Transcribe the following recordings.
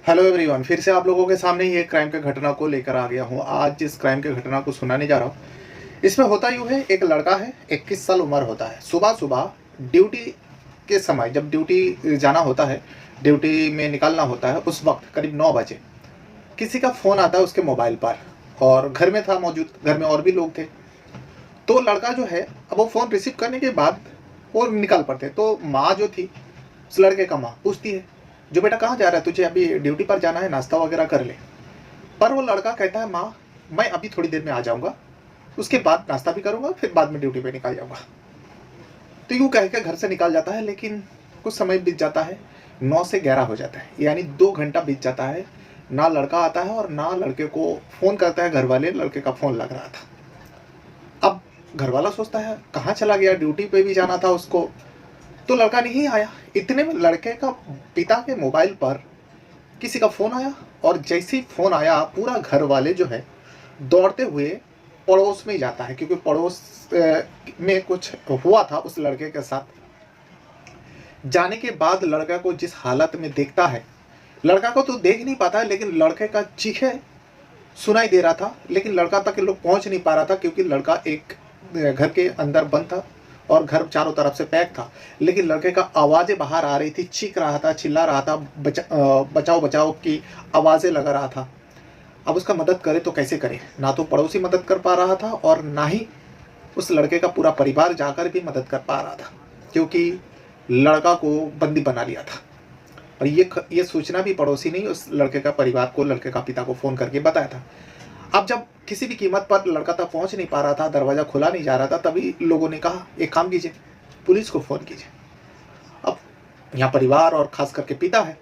Hello everyone, फिर से आप लोगों के सामने ही एक क्राइम की घटना को लेकर आ गया हूँ। आज जिस क्राइम की घटना को सुनाने जा रहा हूँ, इसमें होता यूँ है, एक लड़का है, 21 साल उम्र होता है। सुबह सुबह ड्यूटी के समय, जब ड्यूटी जाना होता है, ड्यूटी में निकलना होता है, उस वक्त करीब 9 बजे किसी का फ़ोन आता है उसके मोबाइल पर, और घर में था मौजूद, घर में और भी लोग थे। तो लड़का जो है, अब वो फ़ोन रिसीव करने के बाद वो निकल पड़ते। तो माँ जो थी, उस लड़के का माँ पूछती है, जो बेटा कहाँ जा रहा है, तुझे अभी ड्यूटी पर जाना है, नाश्ता वगैरह कर ले। पर वो लड़का कहता है, माँ मैं अभी थोड़ी देर में आ जाऊँगा, उसके बाद नाश्ता भी करूँगा, फिर बाद में ड्यूटी पे निकल जाऊँगा। तो यूँ कह के घर से निकल जाता है, लेकिन कुछ समय बीत जाता है, 9 से 11 हो जाता है, यानी 2 घंटा बीत जाता है। ना लड़का आता है और ना लड़के को फ़ोन करता है घर वाले, लड़के का फ़ोन लग रहा था। अब घर वाला सोचता है कहाँ चला गया, ड्यूटी पे भी जाना था उसको, तो लड़का नहीं आया। इतने में लड़के का पिता के मोबाइल पर किसी का फ़ोन आया, और जैसे ही फ़ोन आया, पूरा घर वाले जो है दौड़ते हुए पड़ोस में जाता है, क्योंकि पड़ोस में कुछ हुआ था उस लड़के के साथ। जाने के बाद लड़का को जिस हालत में देखता है, लड़का को तो देख नहीं पाता है, लेकिन लड़के का चीखें सुनाई दे रहा था, लेकिन लड़का तक लोग पहुंच नहीं पा रहा था, क्योंकि लड़का एक घर के अंदर बंद था और घर चारों तरफ से पैक था। लेकिन लड़के का आवाज़ें बाहर आ रही थी, चीख रहा था, चिल्ला रहा था, बचाओ बचाओ की आवाज़ें लगा रहा था। अब उसका मदद करे तो कैसे करे, ना तो पड़ोसी मदद कर पा रहा था और ना ही उस लड़के का पूरा परिवार जाकर भी मदद कर पा रहा था, क्योंकि लड़का को बंदी बना लिया था। और ये सूचना भी पड़ोसी ने उस लड़के का परिवार को, लड़के का पिता को फ़ोन करके बताया था। अब जब किसी भी कीमत पर लड़का तक पहुंच नहीं पा रहा था, दरवाज़ा खुला नहीं जा रहा था, तभी लोगों ने कहा एक काम कीजिए, पुलिस को फ़ोन कीजिए। अब यहाँ परिवार और ख़ास करके पिता है,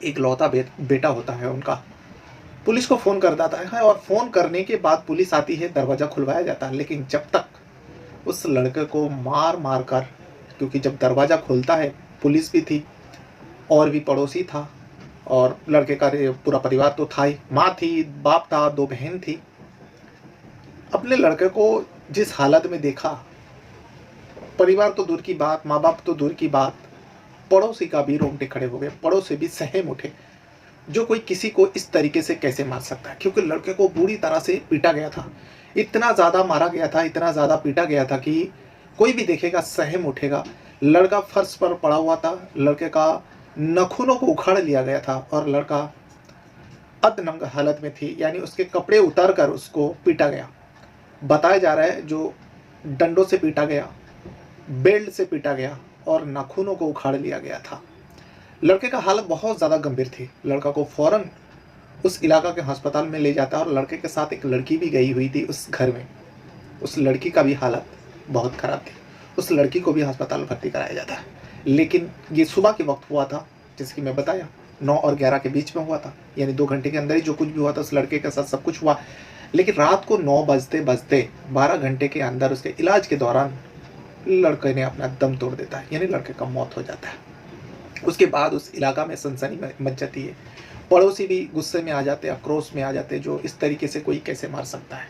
एक लौता बेटा होता है उनका, पुलिस को फ़ोन कर देता है, और फ़ोन करने के बाद पुलिस आती है, दरवाज़ा खुलवाया जाता है। लेकिन जब तक उस लड़के को मार मार कर, क्योंकि जब दरवाज़ा खुलता है, पुलिस भी थी और भी पड़ोसी था, और लड़के का पूरा परिवार तो था ही, माँ थी, बाप था, 2 बहन थी। अपने लड़के को जिस हालत में देखा, परिवार तो दूर की बात, माँ बाप तो दूर की बात, पड़ोसी का भी रोंगटे खड़े हो गए, पड़ोसी भी सहम उठे। जो कोई किसी को इस तरीके से कैसे मार सकता है, क्योंकि लड़के को बुरी तरह से पीटा गया था, इतना ज़्यादा मारा गया था, इतना ज़्यादा पीटा गया था कि कोई भी देखेगा सहम उठेगा। लड़का फर्श पर पड़ा हुआ था, लड़के का नाखूनों को उखाड़ लिया गया था, और लड़का अधनंग हालत में थी, यानी उसके कपड़े उतार कर उसको पीटा गया। बताया जा रहा है जो डंडों से पीटा गया, बेल्ट से पीटा गया, और नाखूनों को उखाड़ लिया गया था। लड़के का हालत बहुत ज़्यादा गंभीर थी। लड़का को फौरन उस इलाका के अस्पताल में ले जाता है, और लड़के के साथ एक लड़की भी गई हुई थी उस घर में। उस लड़की का भी हालत बहुत ख़राब थी, उस लड़की को भी अस्पताल भर्ती कराया जाता है। लेकिन ये सुबह के वक्त हुआ था, जैसे कि मैं बताया, 9 और 11 के बीच में हुआ था, यानी 2 घंटे के अंदर ही जो कुछ भी हुआ था उस लड़के के साथ सब कुछ हुआ। लेकिन रात को 9 बजते बजते 12 घंटे के अंदर उसके इलाज के दौरान लड़के ने अपना दम तोड़ देता है, यानी लड़के का मौत हो जाता है। उसके बाद उस इलाका में सनसनी मच जाती है, पड़ोसी भी गुस्से में आ जाते, आक्रोश में आ जाते, जो इस तरीके से कोई कैसे मार सकता है।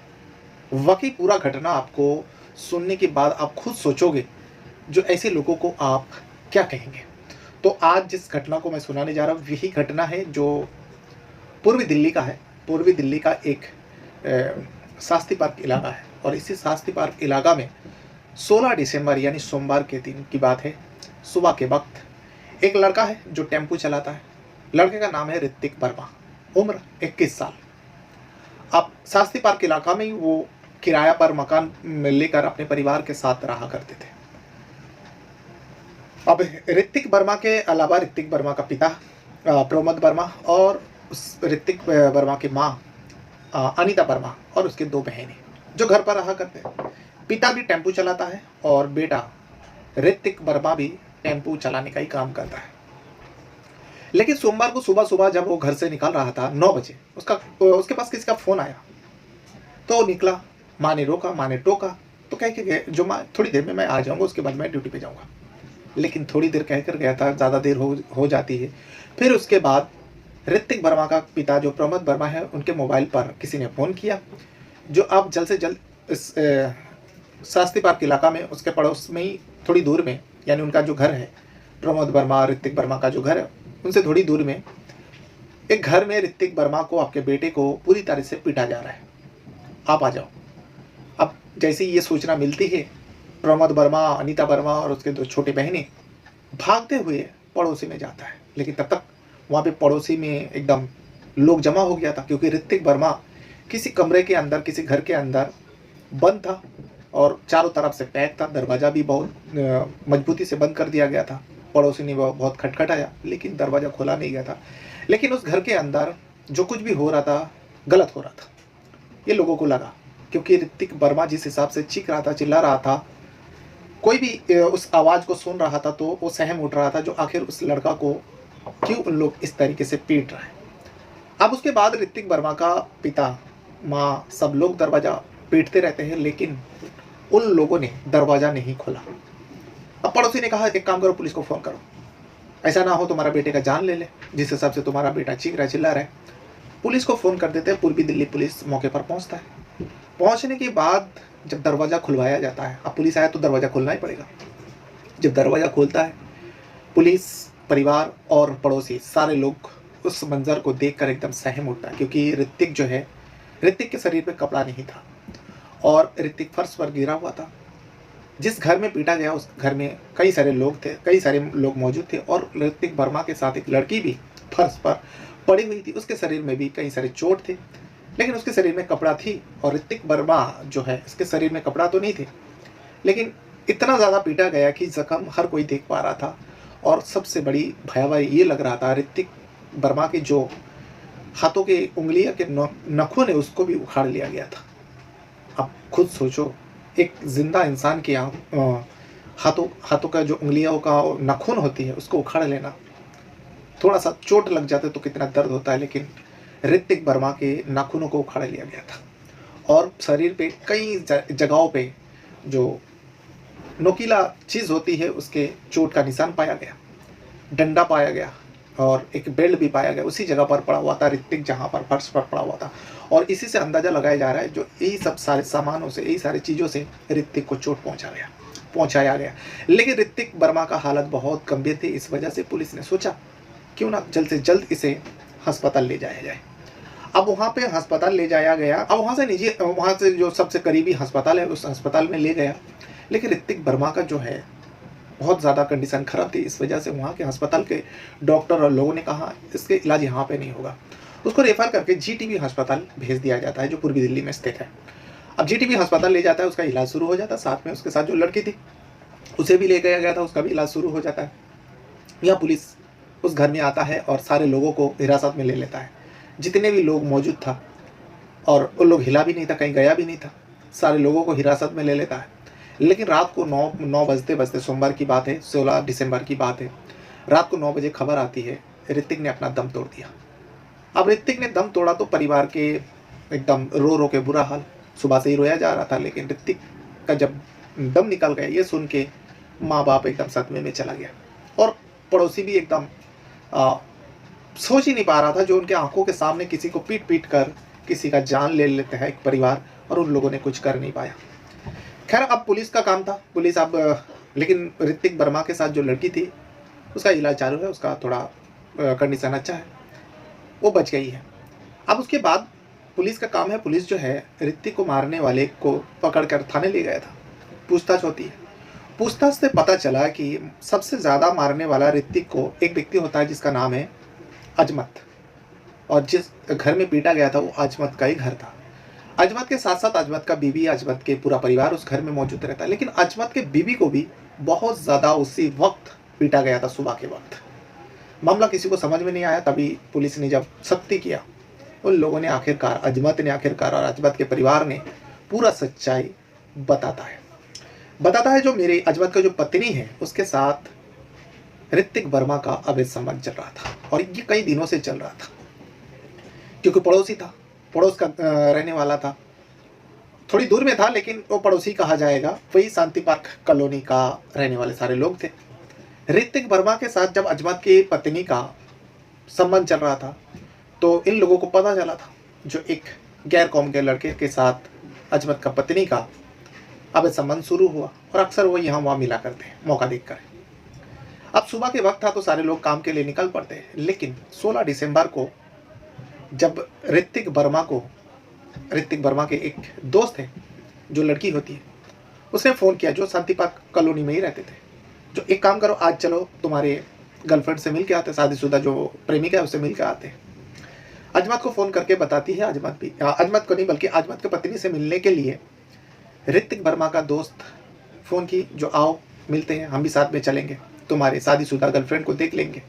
वाकई पूरा घटना आपको सुनने के बाद आप खुद सोचोगे, जो ऐसे लोगों को आप क्या कहेंगे। तो आज जिस घटना को मैं सुनाने जा रहा हूँ, यही घटना है जो पूर्वी दिल्ली का है। पूर्वी दिल्ली का एक शास्त्री पार्क इलाका है, और इसी शास्त्री पार्क इलाका में 16 दिसंबर यानी सोमवार के दिन की बात है। सुबह के वक्त एक लड़का है जो टेम्पू चलाता है। लड़के का नाम है ऋतिक वर्मा, उम्र 21 साल। अब शास्त्री पार्क इलाका में ही वो किराया पर मकान लेकर अपने परिवार के साथ रहा करते थे। अब ऋतिक वर्मा के अलावा ऋतिक वर्मा का पिता प्रमोद वर्मा, और उस ऋतिक वर्मा की माँ अनीता वर्मा, और उसके 2 बहनें जो घर पर रहा करते हैं। पिता भी टेम्पू चलाता है, और बेटा ऋतिक वर्मा भी टेम्पू चलाने का ही काम करता है। लेकिन सोमवार को सुबह सुबह जब वो घर से निकल रहा था 9 बजे, उसके पास किसी का फ़ोन आया, तो वो निकला। माँ ने रोका, माँ ने टोका, तो कह के गए, जो माँ थोड़ी देर में मैं आ जाऊँगा, उसके बाद मैं ड्यूटी पे जाऊँगा। लेकिन थोड़ी देर कहकर गया था, ज़्यादा देर हो जाती है। फिर उसके बाद ऋतिक वर्मा का पिता जो प्रमोद वर्मा है, उनके मोबाइल पर किसी ने फ़ोन किया, जो अब जल्द से जल्द इस शास्त्री पार्क इलाका में, उसके पड़ोस में ही थोड़ी दूर में, यानी उनका जो घर है, प्रमोद वर्मा ऋतिक वर्मा का जो घर है, उनसे थोड़ी दूर में एक घर में ऋतिक वर्मा को, आपके बेटे को पूरी तरह से पीटा जा रहा है, आप आ जाओ। अब जैसे ही ये सूचना मिलती है, प्रमोद वर्मा, अनीता वर्मा और उसके 2 छोटी बहनें भागते हुए पड़ोसी में जाता है। लेकिन तब तक वहाँ पे पड़ोसी में एकदम लोग जमा हो गया था, क्योंकि ऋतिक वर्मा किसी कमरे के अंदर, किसी घर के अंदर बंद था और चारों तरफ से पैक था। दरवाज़ा भी बहुत मजबूती से बंद कर दिया गया था। पड़ोसी ने बहुत खटखटाया, लेकिन दरवाज़ा खोला नहीं गया था। लेकिन उस घर के अंदर जो कुछ भी हो रहा था, गलत हो रहा था, ये लोगों को लगा, क्योंकि ऋतिक वर्मा जिस हिसाब से चीख रहा था, चिल्ला रहा था, कोई भी उस आवाज़ को सुन रहा था तो वो सहम उठ रहा था, जो आखिर उस लड़का को क्यों उन लोग इस तरीके से पीट रहे हैं। अब उसके बाद ऋतिक वर्मा का पिता, माँ, सब लोग दरवाज़ा पीटते रहते हैं, लेकिन उन लोगों ने दरवाज़ा नहीं खोला। अब पड़ोसी ने कहा, एक काम करो, पुलिस को फ़ोन करो, ऐसा ना हो तुम्हारा बेटे का जान ले ले, जिस हिसाब से तुम्हारा बेटा चीख रहा चिल्ला रहा है। पुलिस को फ़ोन कर देते हैं। पूर्वी दिल्ली पुलिस मौके पर पहुंचता है। पहुंचने के बाद जब दरवाज़ा खुलवाया जाता है, अब पुलिस आया तो दरवाज़ा खोलना ही पड़ेगा। जब दरवाज़ा खोलता है, पुलिस, परिवार और पड़ोसी सारे लोग उस मंज़र को देखकर एकदम सहम उठता है, क्योंकि ऋतिक जो है, ऋतिक के शरीर पे कपड़ा नहीं था और ऋतिक फर्श पर गिरा हुआ था। जिस घर में पीटा गया उस घर में कई सारे लोग थे, कई सारे लोग मौजूद थे और ऋतिक वर्मा के साथ एक लड़की भी फर्श पर पड़ी हुई थी। उसके शरीर में भी कई सारे चोट थे, लेकिन उसके शरीर में कपड़ा थी और ऋतिक वर्मा जो है, इसके शरीर में कपड़ा तो नहीं थे, लेकिन इतना ज़्यादा पीटा गया कि जख्म हर कोई देख पा रहा था। और सबसे बड़ी भयावह ये लग रहा था, ऋतिक वर्मा के जो हाथों के उंगलियों के नखों ने उसको भी उखाड़ लिया गया था। अब खुद सोचो, एक जिंदा इंसान के हाथों का जो उंगलियों का नाखून होती है उसको उखाड़ लेना, थोड़ा सा चोट लग जाते तो कितना दर्द होता है, लेकिन ऋतिक वर्मा के नाखूनों को उखाड़ लिया गया था। और शरीर पे कई जगहों पे जो नोकीला चीज़ होती है उसके चोट का निशान पाया गया, डंडा पाया गया और एक बेल्ट भी पाया गया उसी जगह पर पड़ा हुआ था, ऋतिक जहाँ पर फर्श पर पड़ा हुआ था। और इसी से अंदाज़ा लगाया जा रहा है, जो यही सब सारे सामानों से, यही सारी चीज़ों से ऋतिक को चोट पहुँचाया गया। लेकिन ऋतिक वर्मा का हालत बहुत गंभीर थी। इस वजह से पुलिस ने सोचा क्यों ना जल्द से जल्द इसे अस्पताल ले जाया जाए। अब वहाँ पे अस्पताल ले जाया गया। अब वहाँ से जो सबसे करीबी अस्पताल है उस अस्पताल में ले गया, लेकिन ऋतिक वर्मा का जो है बहुत ज़्यादा कंडीशन ख़राब थी। इस वजह से वहाँ के अस्पताल के डॉक्टर और लोगों ने कहा इसके इलाज यहाँ पे नहीं होगा। उसको रेफ़र करके जीटीबी अस्पताल भेज दिया जाता है, जो पूर्वी दिल्ली में स्थित है। अब जीटीबी अस्पताल ले जाता है, उसका इलाज शुरू हो जाता है। साथ में उसके साथ जो लड़की थी उसे भी ले गया था, उसका भी इलाज शुरू हो जाता है। यहाँ पुलिस उस घर में आता है और सारे लोगों को हिरासत में ले लेता है, जितने भी लोग मौजूद था। और वो लोग हिला भी नहीं था, कहीं गया भी नहीं था, सारे लोगों को हिरासत में ले लेता है। लेकिन रात को 9 बजते सोमवार की बात है, 16 दिसंबर की बात है, रात को 9 बजे खबर आती है ऋतिक ने अपना दम तोड़ दिया। अब ऋतिक ने दम तोड़ा तो परिवार के एकदम रो के बुरा हाल, सुबह से ही रोया जा रहा था। लेकिन ऋतिक का जब दम निकल गया ये सुन के माँ बाप एकदम सदमे में चला गया और पड़ोसी भी एकदम सोच ही नहीं पा रहा था, जो उनके आंखों के सामने किसी को पीट कर किसी का जान ले लेते हैं एक परिवार, और उन लोगों ने कुछ कर नहीं पाया। खैर अब पुलिस का काम था, पुलिस अब लेकिन ऋतिक वर्मा के साथ जो लड़की थी उसका इलाज चालू है, उसका थोड़ा कंडीशन अच्छा है, वो बच गई है। अब उसके बाद पुलिस का काम है, पुलिस जो है ऋतिक को मारने वाले को पकड़ कर थाने ले गया था, पूछताछ होती है। पूछताछ से पता चला कि सबसे ज़्यादा मारने वाला ऋतिक को एक व्यक्ति होता है जिसका नाम है अजमत, और जिस घर में पीटा गया था वो अजमत का ही घर था। अजमत के साथ साथ अजमत का बीवी, अजमत के पूरा परिवार उस घर में मौजूद रहता है। लेकिन अजमत के बीवी को भी बहुत ज़्यादा उसी वक्त पीटा गया था, सुबह के वक्त। मामला किसी को समझ में नहीं आया, तभी पुलिस ने जब सख्ती किया, उन लोगों ने आखिरकार, अजमत ने आखिरकार और अजमत के परिवार ने पूरा सच्चाई बताता है। जो मेरे अजमत का जो पत्नी है उसके साथ ऋतिक वर्मा का अवैध संबंध चल रहा था, और ये कई दिनों से चल रहा था, क्योंकि पड़ोसी था, पड़ोस का रहने वाला था, थोड़ी दूर में था लेकिन वो पड़ोसी कहा जाएगा, वही शांति पार्क कॉलोनी का रहने वाले सारे लोग थे। ऋतिक वर्मा के साथ जब अजमत की पत्नी का संबंध चल रहा था तो इन लोगों को पता चला था, जो एक गैर कौम के लड़के के साथ अजमत का पत्नी का अब संबंध शुरू हुआ, और अक्सर वो यहाँ वहाँ मिला करते हैं मौका देखकर। अब सुबह के वक्त था तो सारे लोग काम के लिए निकल पड़ते हैं, लेकिन 16 दिसंबर को जब ऋतिक वर्मा के एक दोस्त है जो लड़की होती है, उसने फ़ोन किया, जो शांति पार्क कॉलोनी में ही रहते थे, जो एक काम करो आज चलो तुम्हारे गर्लफ्रेंड से मिल के आते, शादीशुदा जो प्रेमिका है उससे मिल के आते हैं। अजमत को फ़ोन करके बताती है, अजमत को नहीं बल्कि अजमत की पत्नी से मिलने के लिए ऋतिक वर्मा का दोस्त फ़ोन की, जो आओ मिलते हैं, हम भी साथ में चलेंगे, तुम्हारे शादीशुदा गर्लफ्रेंड को देख लेंगे।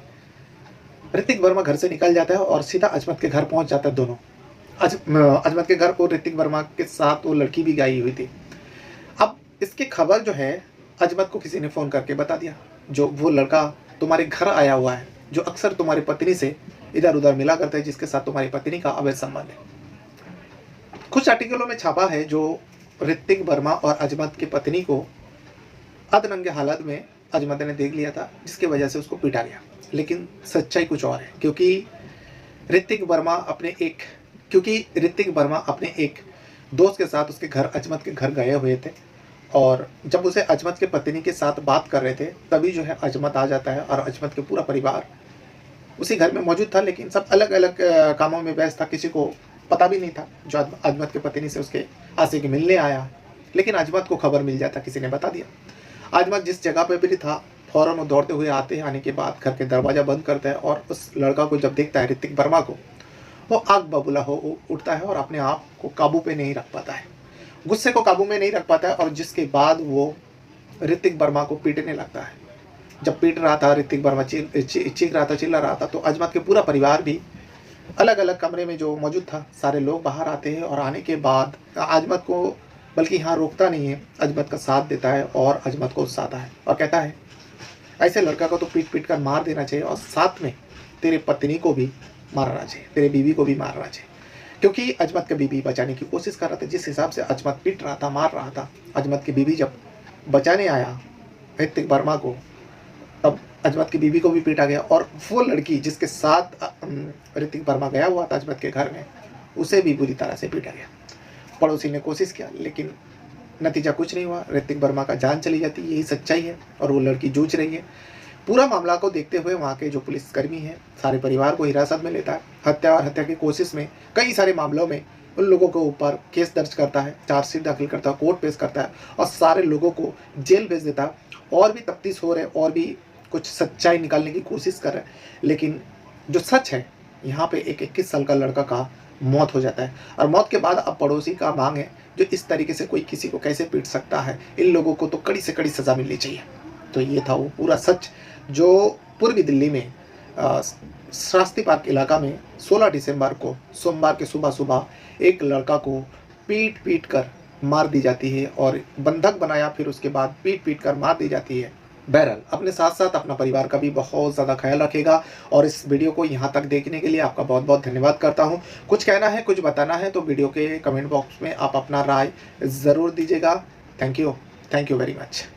ऋतिक वर्मा घर से निकल जाता है और सीधा अजमत के घर पहुंच जाता है। दोनों अजमत के घर को ऋतिक वर्मा के साथ वो लड़की भी गई हुई थी। अब इसकी खबर जो है अजमत को किसी ने फ़ोन करके बता दिया, जो वो लड़का तुम्हारे घर आया हुआ है, जो अक्सर तुम्हारी पत्नी से इधर उधर मिला करता है, जिसके साथ तुम्हारी पत्नी का अवैध संबंध है। कुछ आर्टिकलों में छापा है जो ऋतिक वर्मा और अजमत की पत्नी को अधनंगे हालत में अजमत ने देख लिया था, जिसकी वजह से उसको पीटा गया। लेकिन सच्चाई कुछ और है, क्योंकि ऋतिक वर्मा अपने एक दोस्त के साथ उसके घर, अजमत के घर गए हुए थे, और जब उसे अजमत के पत्नी के साथ बात कर रहे थे तभी जो है अजमत आ जाता है, और अजमत के पूरा परिवार उसी घर में मौजूद था, लेकिन सब अलग अलग कामों में व्यस्त था, किसी को पता भी नहीं था जो अजमत के पत्नी से उसके आशिक मिलने आया। लेकिन अजमत को खबर मिल जाता, किसी ने बता दिया। अजमत जिस जगह पे भी था फौरन वो दौड़ते हुए आने के बाद घर के दरवाज़ा बंद करता है, और उस लड़का को जब देखता है ऋतिक वर्मा को, वो आग बबूला हो उठता है और अपने आप को काबू पे नहीं रख पाता है, गुस्से को काबू में नहीं रख पाता है, और जिसके बाद वो ऋतिक वर्मा को पीटने लगता है। जब पीट रहा था ऋतिक वर्मा, चीख रहा था, चिल्ला रहा था, तो अजमत के पूरा परिवार भी अलग अलग कमरे में जो मौजूद था, सारे लोग बाहर आते हैं, और आने के बाद अजमत को बल्कि यहाँ रोकता नहीं है, अजमत का साथ देता है और अजमत को उकसाता है और कहता है ऐसे लड़का को तो पीट कर मार देना चाहिए, और साथ में तेरे पत्नी को भी मारना चाहिए, तेरे बीवी को भी मारना चाहिए, क्योंकि अजमत का बीवी बचाने की कोशिश कर रहा था। जिस हिसाब से अजमत पीट रहा था, मार रहा था, अजमत की बीवी जब बचाने आया ऋतिक वर्मा को, तब अजमत की बीवी को भी पीटा गया, और वो लड़की जिसके साथ ऋतिक वर्मा गया हुआ था अजमत के घर में, उसे भी बुरी तरह से पीटा गया। पड़ोसी ने कोशिश किया, लेकिन नतीजा कुछ नहीं हुआ, ऋतिक वर्मा का जान चली जाती, यही सच्चाई है, और वो लड़की जूझ रही है। पूरा मामला को देखते हुए वहाँ के जो पुलिसकर्मी हैं सारे परिवार को हिरासत में लेता है, हत्या की कोशिश में कई सारे मामलों में उन लोगों के ऊपर केस दर्ज करता है, चार्जशीट दाखिल करता है, कोर्ट पेश करता है, और सारे लोगों को जेल भेज देता है। और भी तफ्तीश हो रहे, और भी कुछ सच्चाई निकालने की कोशिश कर रहे हैं, लेकिन जो सच है यहाँ पे एक 21 साल का लड़का का मौत हो जाता है, और मौत के बाद अब पड़ोसी का मांग है, जो इस तरीके से कोई किसी को कैसे पीट सकता है, इन लोगों को तो कड़ी से कड़ी सज़ा मिलनी चाहिए। तो ये था वो पूरा सच, जो पूर्वी दिल्ली में शास्त्री पार्क इलाका में 16 दिसंबर को सोमवार के सुबह एक लड़का को पीट कर मार दी जाती है, और बंधक बनाया, फिर उसके बाद पीट कर मार दी जाती है। बहरहाल अपने साथ साथ अपना परिवार का भी बहुत ज़्यादा ख्याल रखेगा, और इस वीडियो को यहाँ तक देखने के लिए आपका बहुत बहुत धन्यवाद करता हूँ। कुछ कहना है, कुछ बताना है तो वीडियो के कमेंट बॉक्स में आप अपना राय ज़रूर दीजिएगा। Thank you very much.